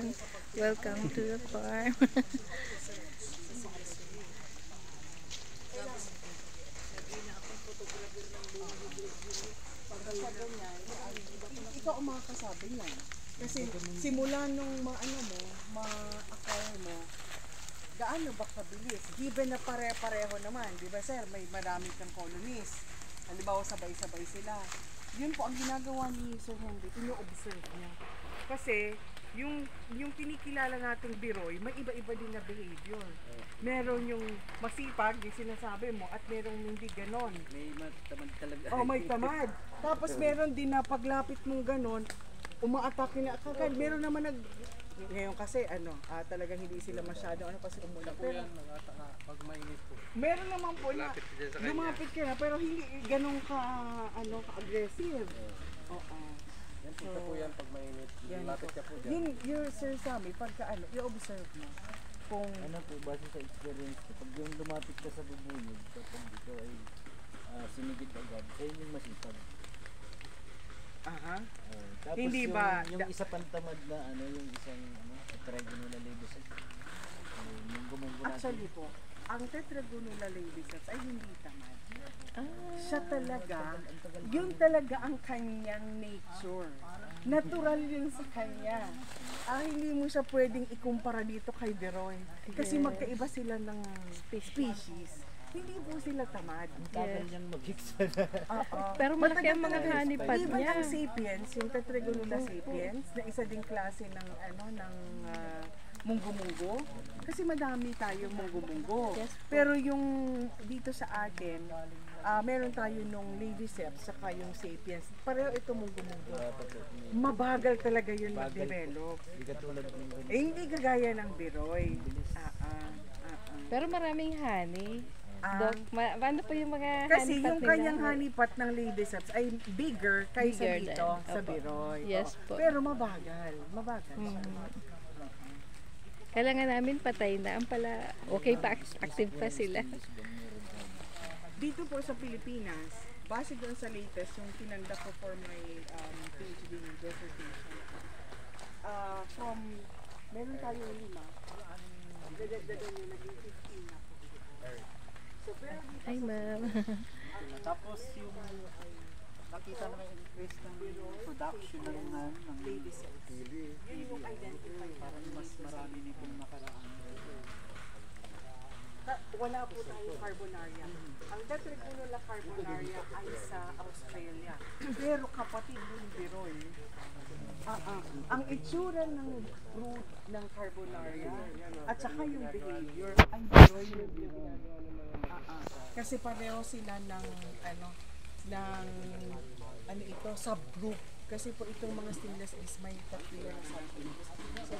everyone. Welcome to the farm. Ikaw ang makakasabi niyan. Kasi simula nung ma-acquire mo, gaano ba kabilis? Given na pare-pareho naman, di ba sir, may marami kang colonies. Halimbawa sabay-sabay sila. Yun po ang ginagawa ni Sir Henry, ino-observe niya. Kasi yung kinikilala nating Biroy, may iba-iba din na behavior. Meron yung masipag, yung sinasabi mo, at merong hindi ganon. May tamad talaga. Oh, may tamad. Tapos meron din na paglapit mong ganon, uma-atake na kagad. Meron naman ngayon kasi talagang hindi sila masyado kasi umulan. Pero Pag mainit po. meron naman po na lumapit ka na pero hindi ganun ka-aggressive. Oo. Yan po yan pag mainit. Lapit ka po dyan. Yung Sir Sammy, pagka i-observe mo kung Base sa experience ko, pag yung lumapit ka sa bubuyog, kapag dito ay sinigit agad, kayo yung masipag. Tapos Hindi yung, ba yung isa pang tamad na yung isang tetragonula labiset, yung gumunggo natin. actually po, ang tetragonula labiset ay hindi tamad. Siya talaga, yun talaga ang kanyang nature. Natural yun sa kanya. Hindi mo siya pwedeng ikumpara dito kay Biroy. Kasi magkaiba sila ng species. Hindi po sila tamad. Tagal niyang mag-hiksa. Pero malaki ang mga honeypot Even niya. ang sapiens, yung tetragonula sapiens, na isa ding klase ng munggo-munggo. Kasi madami tayong munggo-munggo. Yes po. Pero yung dito sa atin, meron tayo nung ladyceps saka yung sapiens. Pareho ito munggo-munggo. Mabagal talaga yun mag-develop. Hindi katulad ng Hindi kagaya ng Biroy. Pero maraming honey. Doc, paano po yung mga Kasi honeypot yung nila? kanyang honeypot ng ladyceps ay bigger kaysa Bigger dito than- sa opo. Biroy. Yes po. Pero mabagal. Mabagal siya. Kailangan namin patay na. Ang pala, okay pa, active pa sila. Dito po sa Pilipinas, base doon sa latest, yung tinanda ko for my PhD dissertation, meron tayong 5, dadagdagan nyo naging 15 na po. So, pero dito Hi, ma'am. Tapos yung nakita naman yung increase ng production ng baby cells, yun yung identify. parang mas marami nitong nakaraan. Wala po tayong carbonaria. Ang tetragonula carbonaria ay sa Australia. Pero kapatid yung Biroy. Ang itsura ng root ng carbonaria at saka yung behavior ay Biroy yung ginagawa. Kasi pareho sila ng subgroup. Kasi po itong mga stimulus is may tatlo na subgroups. So,